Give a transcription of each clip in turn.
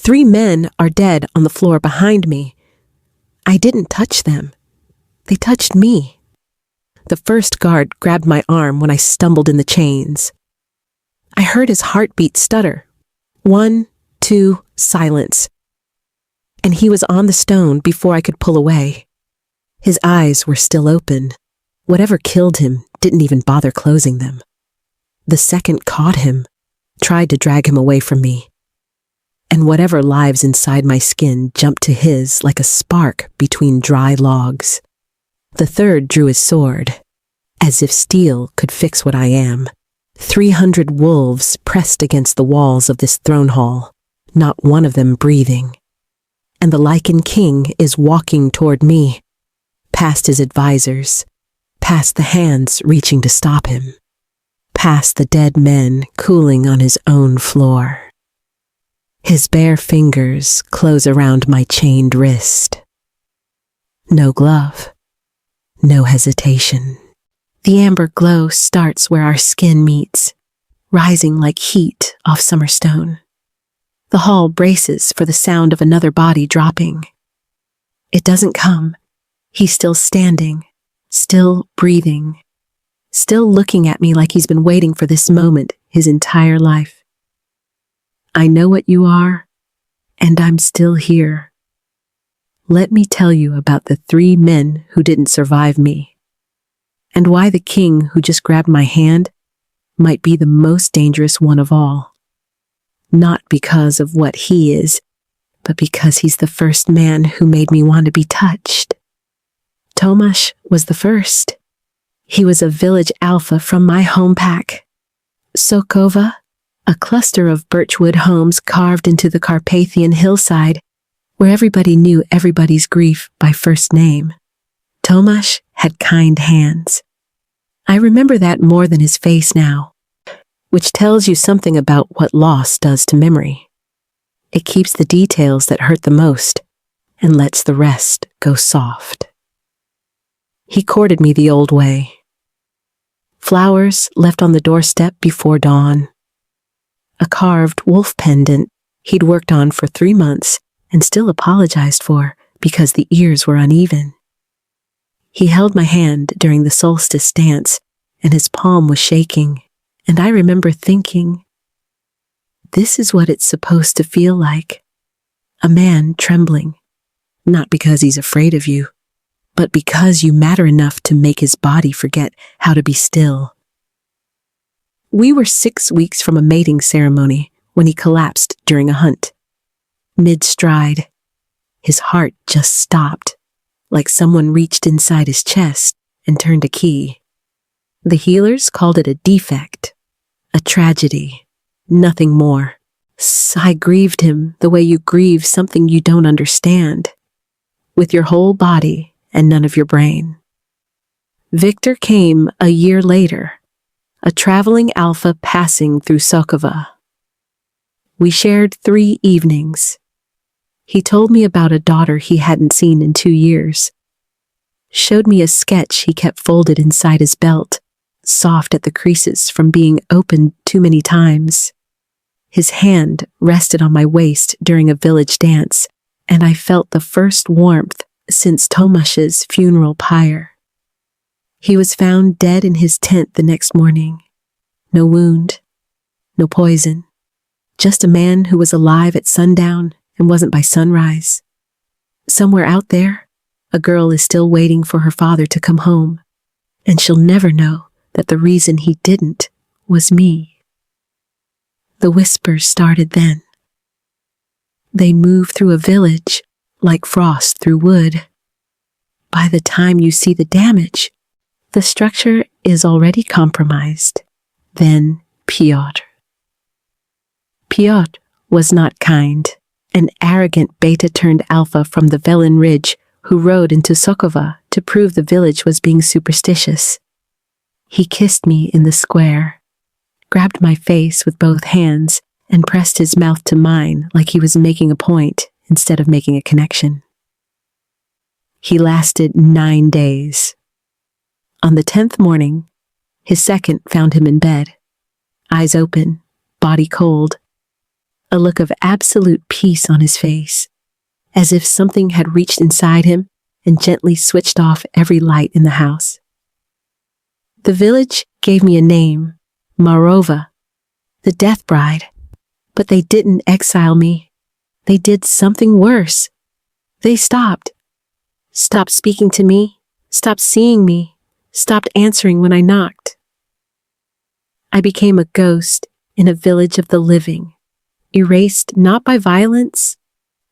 3 men are dead on the floor behind me. I didn't touch them. They touched me. The first guard grabbed my arm when I stumbled in the chains. I heard his heartbeat stutter. 1, 2, silence. And he was on the stone before I could pull away. His eyes were still open. Whatever killed him didn't even bother closing them. The second caught him, tried to drag him away from me. And whatever lives inside my skin jumped to his like a spark between dry logs. The third drew his sword, as if steel could fix what I am. 300 wolves pressed against the walls of this throne hall, not one of them breathing. And the Lycan King is walking toward me, past his advisors, past the hands reaching to stop him, past the dead men cooling on his own floor. His bare fingers close around my chained wrist. No glove, no hesitation. The amber glow starts where our skin meets, rising like heat off summer stone. The hall braces for the sound of another body dropping. It doesn't come. He's still standing, still breathing, still looking at me like he's been waiting for this moment his entire life. I know what you are, and I'm still here. Let me tell you about the 3 men who didn't survive me, and why the king who just grabbed my hand might be the most dangerous one of all. Not because of what he is, but because he's the first man who made me want to be touched. Tomasz was the first. He was a village alpha from my home pack. Sokowa, a cluster of birchwood homes carved into the Carpathian hillside, where everybody knew everybody's grief by first name. Tomasz had kind hands. I remember that more than his face now, which tells you something about what loss does to memory. It keeps the details that hurt the most and lets the rest go soft. He courted me the old way. Flowers left on the doorstep before dawn. A carved wolf pendant he'd worked on for 3 months and still apologized for because the ears were uneven. He held my hand during the solstice dance, and his palm was shaking, and I remember thinking, this is what it's supposed to feel like. A man trembling, not because he's afraid of you, but because you matter enough to make his body forget how to be still. We were 6 weeks from a mating ceremony when he collapsed during a hunt. Mid-stride, his heart just stopped, like someone reached inside his chest and turned a key. The healers called it a defect, a tragedy, nothing more. I grieved him the way you grieve something you don't understand, with your whole body and none of your brain. Victor came a year later, a traveling alpha passing through Sokowa. We shared 3 evenings. He told me about a daughter he hadn't seen in 2 years. Showed me a sketch he kept folded inside his belt, soft at the creases from being opened too many times. His hand rested on my waist during a village dance, and I felt the first warmth since Tomasz's funeral pyre. He was found dead in his tent the next morning. No wound, no poison, just a man who was alive at sundown and wasn't by sunrise. Somewhere out there, a girl is still waiting for her father to come home, and she'll never know that the reason he didn't was me. The whispers started then. They move through a village like frost through wood. By the time you see the damage, the structure is already compromised. Then Piotr. Piotr was not kind, an arrogant beta turned alpha from the Velin Ridge who rode into Sokowa to prove the village was being superstitious. He kissed me in the square, grabbed my face with both hands, and pressed his mouth to mine like he was making a point instead of making a connection. He lasted 9 days. On the 10th morning, his second found him in bed, eyes open, body cold. a look of absolute peace on his face, as if something had reached inside him and gently switched off every light in the house. The village gave me a name, Marova, the death bride, but they didn't exile me. They did something worse. They stopped speaking to me, stopped seeing me, stopped answering when I knocked. I became a ghost in a village of the living, erased not by violence,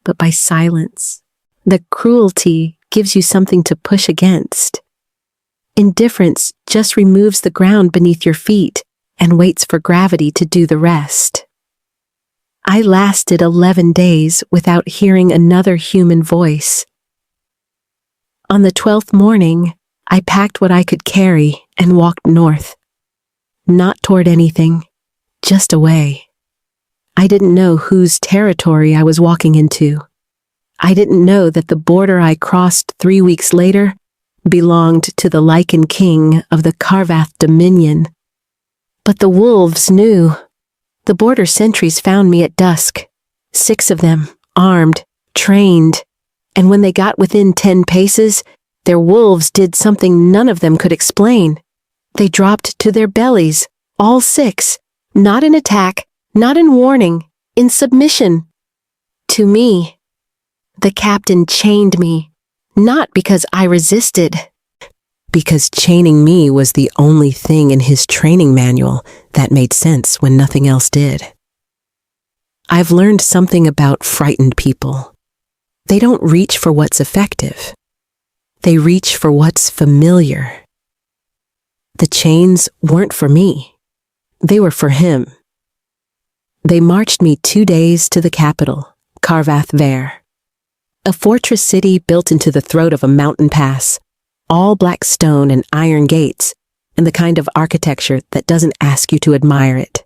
but by silence. The cruelty gives you something to push against. Indifference just removes the ground beneath your feet and waits for gravity to do the rest. I lasted 11 days without hearing another human voice. On the 12th morning, I packed what I could carry and walked north. Not toward anything, just away. I didn't know whose territory I was walking into. I didn't know that the border I crossed 3 weeks later belonged to the Lycan King of the Carvath Dominion. But the wolves knew. The border sentries found me at dusk, 6 of them, armed, trained, and when they got within 10 paces, their wolves did something none of them could explain. They dropped to their bellies, all 6, not in attack, not in warning, in submission. To me. The captain chained me, not because I resisted. Because chaining me was the only thing in his training manual that made sense when nothing else did. I've learned something about frightened people. They don't reach for what's effective. They reach for what's familiar. The chains weren't for me. They were for him. They marched me 2 days to the capital, Carvath Ver, a fortress city built into the throat of a mountain pass, all black stone and iron gates, and the kind of architecture that doesn't ask you to admire it.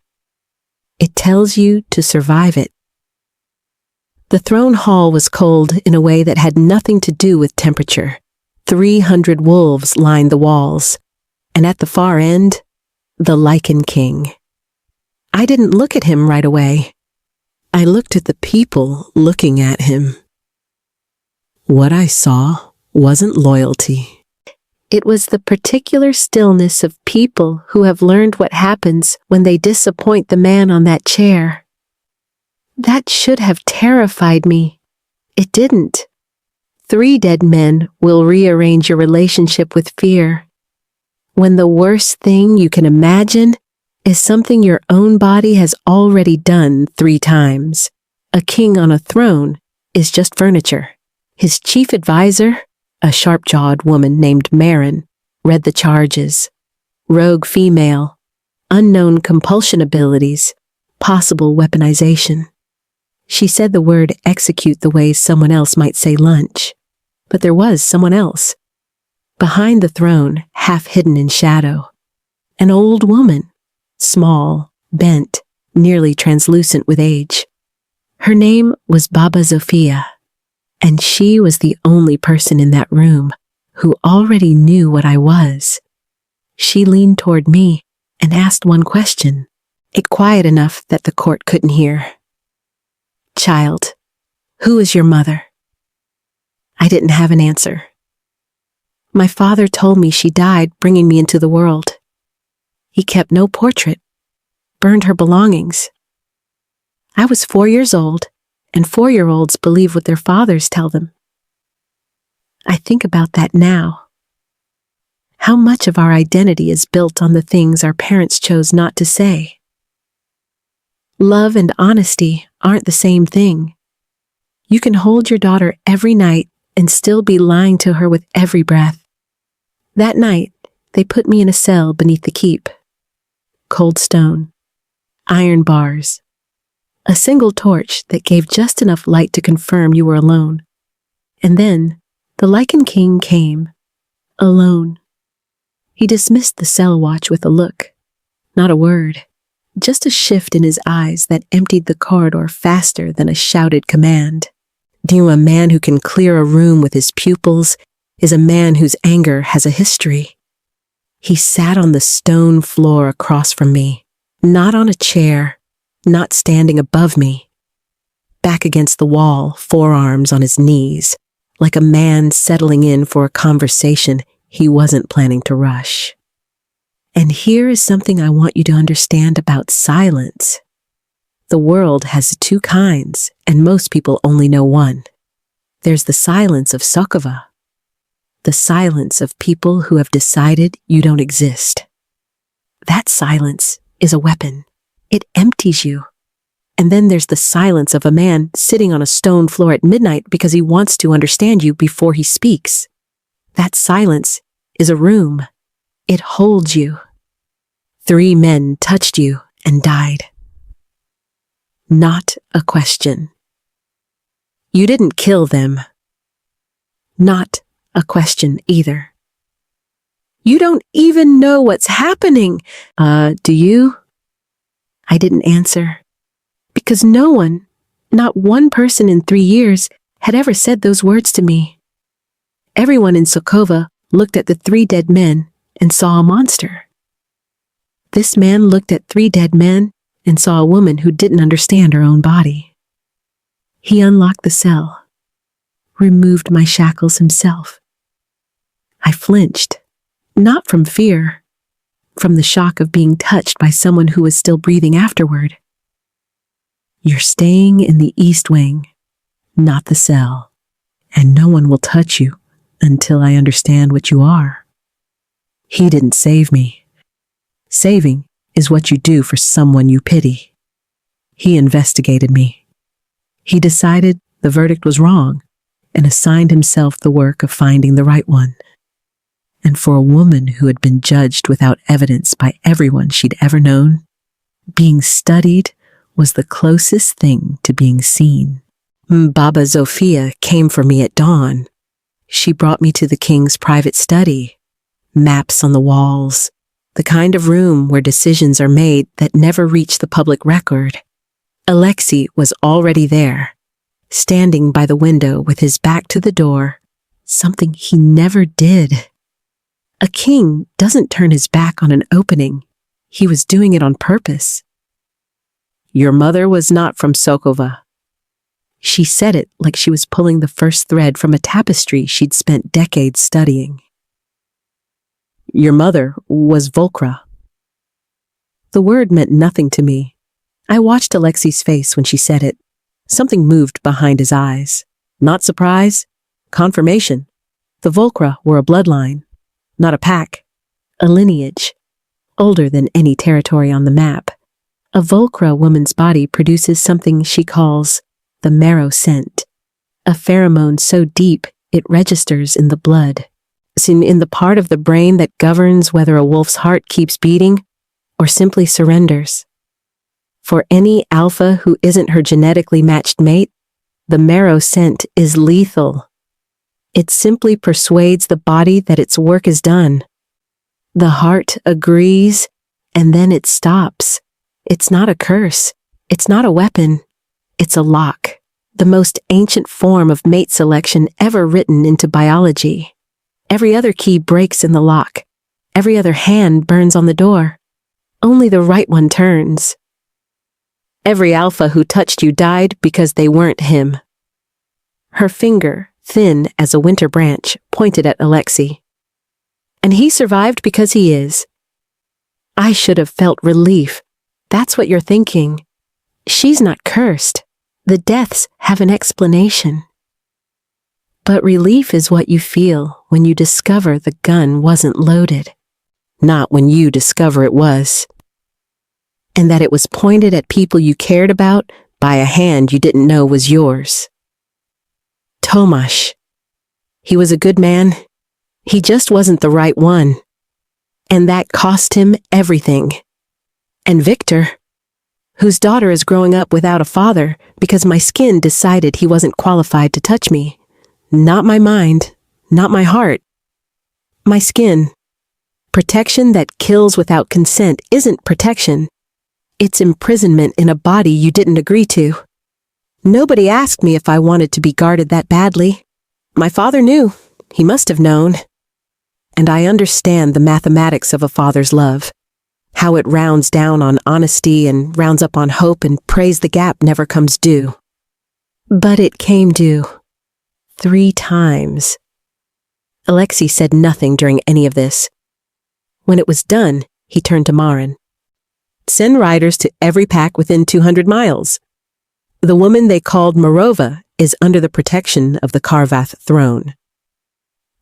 It tells you to survive it. The throne hall was cold in a way that had nothing to do with temperature. 300 wolves lined the walls, and at the far end, the Lycan King. I didn't look at him right away. I looked at the people looking at him. What I saw wasn't loyalty. It was the particular stillness of people who have learned what happens when they disappoint the man on that chair. That should have terrified me. It didn't. 3 dead men will rearrange your relationship with fear. When the worst thing you can imagine is something your own body has already done 3 times. A king on a throne is just furniture. His chief advisor, a sharp-jawed woman named Marin, read the charges. Rogue female, unknown compulsion abilities, possible weaponization. She said the word execute the way someone else might say lunch. But there was someone else. Behind the throne, half hidden in shadow. An old woman, small, bent, nearly translucent with age. Her name was Baba Zofia. And she was the only person in that room who already knew what I was. She leaned toward me and asked one question, it quiet enough that the court couldn't hear. Child, who is your mother? I didn't have an answer. My father told me she died bringing me into the world. He kept no portrait, burned her belongings. I was 4 years old, and 4-year-olds believe what their fathers tell them. I think about that now. How much of our identity is built on the things our parents chose not to say? Love and honesty aren't the same thing. You can hold your daughter every night and still be lying to her with every breath. That night, they put me in a cell beneath the keep. Cold stone, iron bars, a single torch that gave just enough light to confirm you were alone. And then, the Lycan King came, alone. He dismissed the cell watch with a look, not a word, just a shift in his eyes that emptied the corridor faster than a shouted command. A man who can clear a room with his pupils is a man whose anger has a history. He sat on the stone floor across from me, not on a chair, not standing above me, back against the wall, forearms on his knees, like a man settling in for a conversation he wasn't planning to rush. And here is something I want you to understand about silence. The world has two kinds, and most people only know one. There's the silence of Sokova, the silence of people who have decided you don't exist. That silence is a weapon. It empties you. And then there's the silence of a man sitting on a stone floor at midnight because he wants to understand you before he speaks. That silence is a room. It holds you. 3 men touched you and died. Not a question. You didn't kill them. Not a question either. You don't even know what's happening. Do you? I didn't answer. Because no one, not one person in 3 years, had ever said those words to me. Everyone in Sokova looked at the 3 dead men and saw a monster. This man looked at 3 dead men and saw a woman who didn't understand her own body. He unlocked the cell, removed my shackles himself. I flinched, not from fear, from the shock of being touched by someone who was still breathing afterward. You're staying in the East Wing, not the cell, and no one will touch you until I understand what you are. He didn't save me. Saving is what you do for someone you pity. He investigated me. He decided the verdict was wrong and assigned himself the work of finding the right one. And for a woman who had been judged without evidence by everyone she'd ever known, being studied was the closest thing to being seen. Baba Zofia came for me at dawn. She brought me to the king's private study, maps on the walls, the kind of room where decisions are made that never reach the public record. Alexei was already there, standing by the window with his back to the door, something he never did. A king doesn't turn his back on an opening. He was doing it on purpose. Your mother was not from Sokova. She said it like she was pulling the first thread from a tapestry she'd spent decades studying. Your mother was Volkra. The word meant nothing to me. I watched Alexei's face when she said it. Something moved behind his eyes. Not surprise, confirmation. The Volkra were a bloodline, not a pack, a lineage, older than any territory on the map. A Volkra woman's body produces something she calls the marrow scent, a pheromone so deep it registers in the blood, in the part of the brain that governs whether a wolf's heart keeps beating or simply surrenders. For any alpha who isn't her genetically matched mate, the marrow scent is lethal. It simply persuades the body that its work is done. The heart agrees, and then it stops. It's not a curse. It's not a weapon. It's a lock, the most ancient form of mate selection ever written into biology. Every other key breaks in the lock. Every other hand burns on the door. Only the right one turns. Every alpha who touched you died because they weren't him. Her finger, thin as a winter branch, pointed at Alexei. And he survived because he is. I should have felt relief. That's what you're thinking. She's not cursed. The deaths have an explanation. But relief is what you feel when you discover the gun wasn't loaded. Not when you discover it was. And that it was pointed at people you cared about by a hand you didn't know was yours. Tomasz. He was a good man. He just wasn't the right one. And that cost him everything. And Victor, whose daughter is growing up without a father because my skin decided he wasn't qualified to touch me. Not my mind, not my heart. My skin. Protection that kills without consent isn't protection. It's imprisonment in a body you didn't agree to. Nobody asked me if I wanted to be guarded that badly. My father knew. He must have known. And I understand the mathematics of a father's love. How it rounds down on honesty and rounds up on hope and prays the gap never comes due. But it came due 3 times. Alexei said nothing during any of this. When it was done, he turned to Marin. Send riders to every pack within 200 miles. The woman they called Morova is under the protection of the Karvath throne.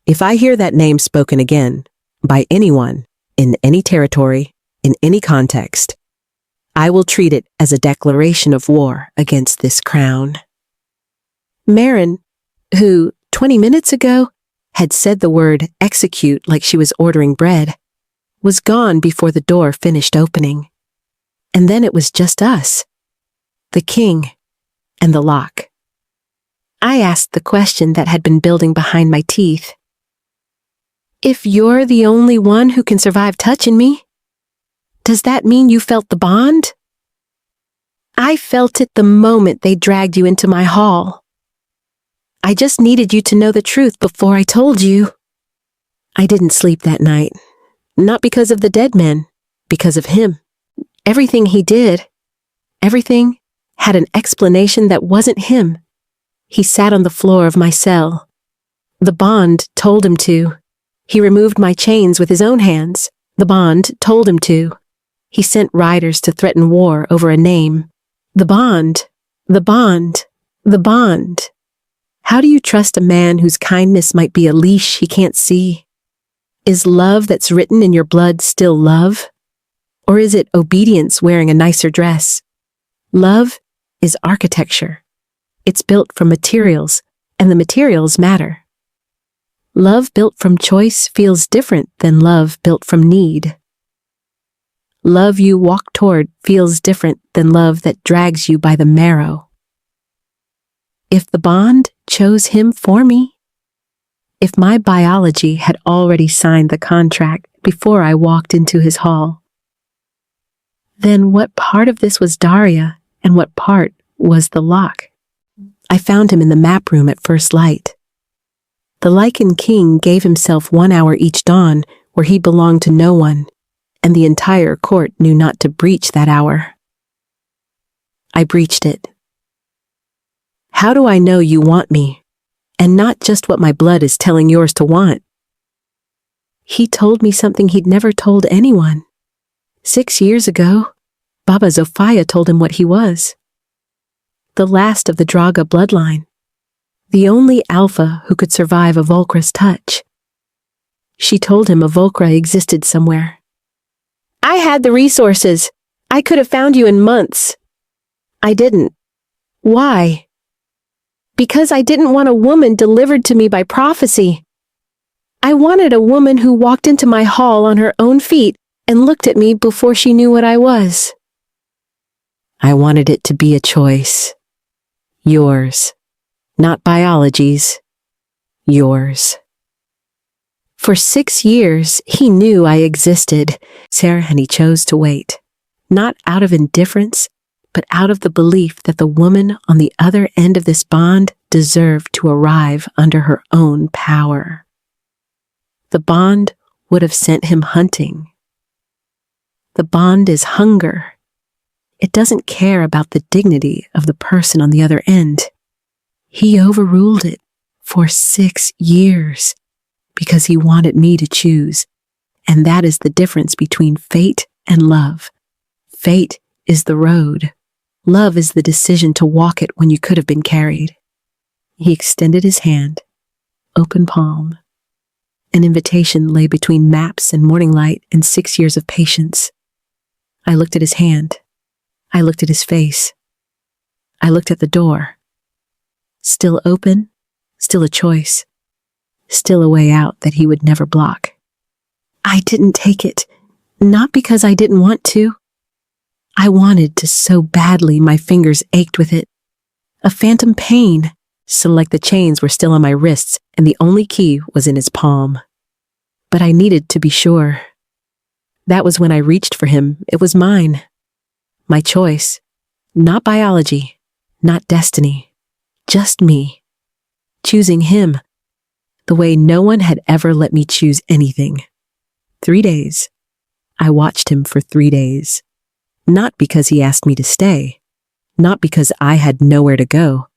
If I hear that name spoken again, by anyone, in any territory, in any context, I will treat it as a declaration of war against this crown. Marin, who 20 minutes ago had said the word execute like she was ordering bread, was gone before the door finished opening. And then it was just us, the king, and the lock. I asked the question that had been building behind my teeth. If you're the only one who can survive touching me, does that mean you felt the bond? I felt it the moment they dragged you into my hall. I just needed you to know the truth before I told you. I didn't sleep that night. Not because of the dead men, because of him. Everything he did, everything had an explanation that wasn't him. He sat on the floor of my cell. The bond told him to. He removed my chains with his own hands. The bond told him to. He sent riders to threaten war over a name. The bond, the bond, the bond. How do you trust a man whose kindness might be a leash he can't see? Is love that's written in your blood still love? Or is it obedience wearing a nicer dress? Love is architecture. It's built from materials, and the materials matter. Love built from choice feels different than love built from need. Love you walk toward feels different than love that drags you by the marrow. If the bond chose him for me, if my biology had already signed the contract before I walked into his hall, then what part of this was Daria and what part was the lock? I found him in the map room at first light. The Lycan King gave himself 1 hour each dawn where he belonged to no one, and the entire court knew not to breach that hour. I breached it. How do I know you want me, and not just what my blood is telling yours to want? He told me something he'd never told anyone. 6 years ago, Baba Zofia told him what he was. The last of the Draga bloodline. The only alpha who could survive a Volcra's touch. She told him a Volcra existed somewhere. I had the resources. I could have found you in months. I didn't. Why? Because I didn't want a woman delivered to me by prophecy. I wanted a woman who walked into my hall on her own feet and looked at me before she knew what I was. I wanted it to be a choice. Yours. Not biology's. Yours. For 6 years, he knew I existed, Sarah, and he chose to wait. Not out of indifference, but out of the belief that the woman on the other end of this bond deserved to arrive under her own power. The bond would have sent him hunting. The bond is hunger. It doesn't care about the dignity of the person on the other end. He overruled it for 6 years because he wanted me to choose, and that is the difference between fate and love. Fate is the road. Love is the decision to walk it when you could have been carried. He extended his hand, open palm. An invitation lay between maps and morning light and 6 years of patience. I looked at his hand. I looked at his face. I looked at the door. Still open, still a choice, still a way out that he would never block. I didn't take it, not because I didn't want to. I wanted to so badly my fingers ached with it. A phantom pain, so like the chains were still on my wrists and the only key was in his palm. But I needed to be sure. That was when I reached for him. It was mine. My choice. Not biology, not destiny. Just me. Choosing him. The way no one had ever let me choose anything. 3 days. I watched him for 3 days. Not because he asked me to stay. Not because I had nowhere to go.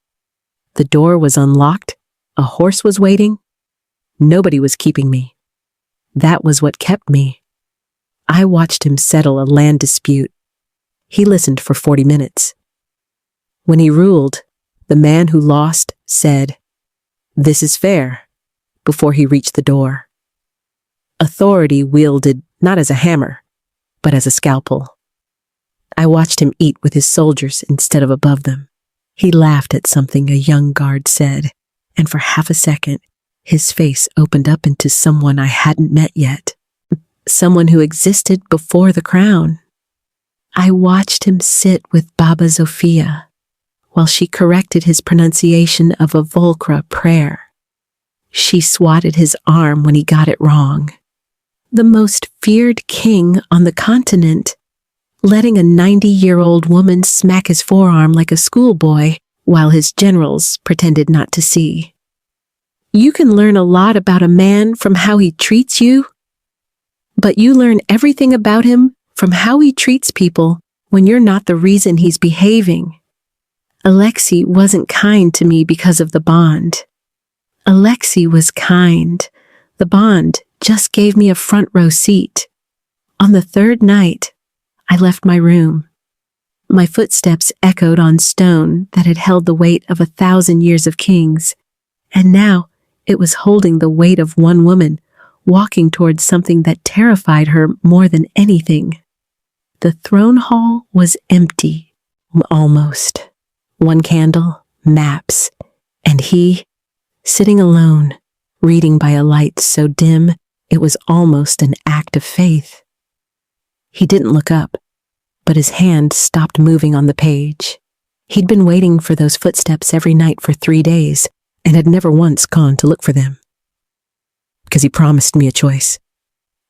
The door was unlocked. A horse was waiting. Nobody was keeping me. That was what kept me. I watched him settle a land dispute. He listened for 40 minutes. When he ruled, the man who lost said, "This is fair," before he reached the door. Authority wielded not as a hammer, but as a scalpel. I watched him eat with his soldiers instead of above them. He laughed at something a young guard said, and for half a second, his face opened up into someone I hadn't met yet. Someone who existed before the crown. I watched him sit with Baba Zofia while she corrected his pronunciation of a Volcra prayer. She swatted his arm when he got it wrong. The most feared king on the continent, letting a 90-year-old woman smack his forearm like a schoolboy while his generals pretended not to see. You can learn a lot about a man from how he treats you, but you learn everything about him from how he treats people when you're not the reason he's behaving. Alexei wasn't kind to me because of the bond. Alexei was kind. The bond just gave me a front row seat. On the third night, I left my room. My footsteps echoed on stone that had held the weight of 1,000 years of kings, and now it was holding the weight of one woman, walking towards something that terrified her more than anything. The throne hall was empty, almost. One candle, maps, and he, sitting alone, reading by a light so dim it was almost an act of faith. He didn't look up, but his hand stopped moving on the page. He'd been waiting for those footsteps every night for 3 days and had never once gone to look for them. Because he promised me a choice.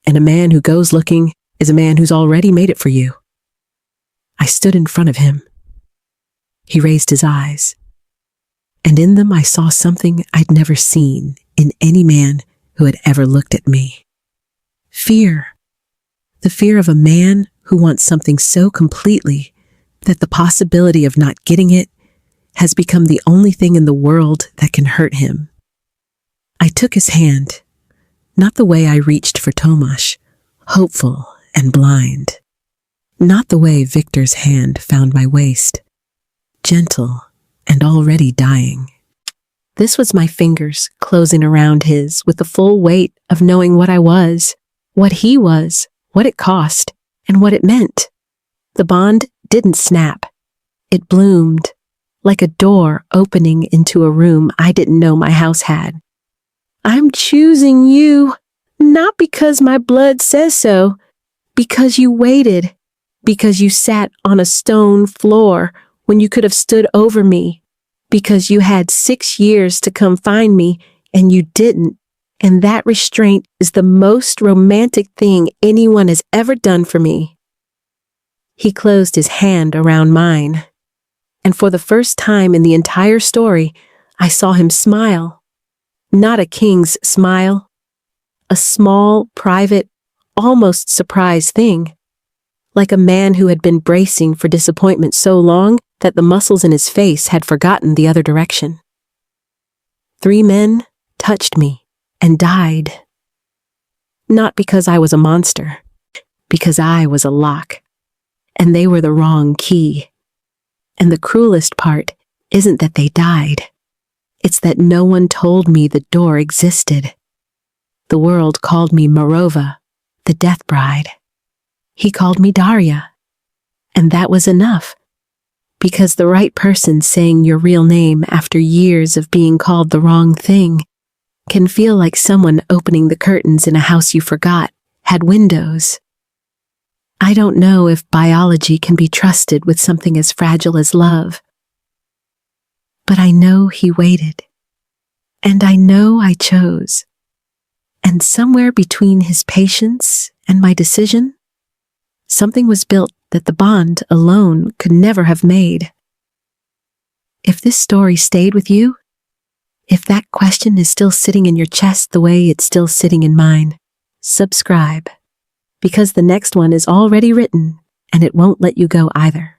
And a man who goes looking is a man who's already made it for you. I stood in front of him. He raised his eyes, and in them I saw something I'd never seen in any man who had ever looked at me. Fear. The fear of a man who wants something so completely that the possibility of not getting it has become the only thing in the world that can hurt him. I took his hand, not the way I reached for Tomasz, hopeful and blind. Not the way Victor's hand found my waist, gentle and already dying. This was my fingers closing around his with the full weight of knowing what I was, what he was, what it cost, and what it meant. The bond didn't snap. It bloomed, like a door opening into a room I didn't know my house had. I'm choosing you, not because my blood says so, because you waited, because you sat on a stone floor when you could have stood over me, because you had 6 years to come find me and you didn't, and that restraint is the most romantic thing anyone has ever done for me. He closed his hand around mine, and for the first time in the entire story, I saw him smile. Not a king's smile, a small, private, almost surprised thing, like a man who had been bracing for disappointment so long that the muscles in his face had forgotten the other direction. 3 men touched me and died. Not because I was a monster, because I was a lock, and they were the wrong key. And the cruelest part isn't that they died. It's that no one told me the door existed. The world called me Morova, the death bride. He called me Daria. And that was enough. Because the right person saying your real name after years of being called the wrong thing can feel like someone opening the curtains in a house you forgot had windows. I don't know if biology can be trusted with something as fragile as love. But I know he waited. And I know I chose. And somewhere between his patience and my decision, something was built that the bond alone could never have made. If this story stayed with you, if that question is still sitting in your chest the way it's still sitting in mine, subscribe, because the next one is already written and it won't let you go either.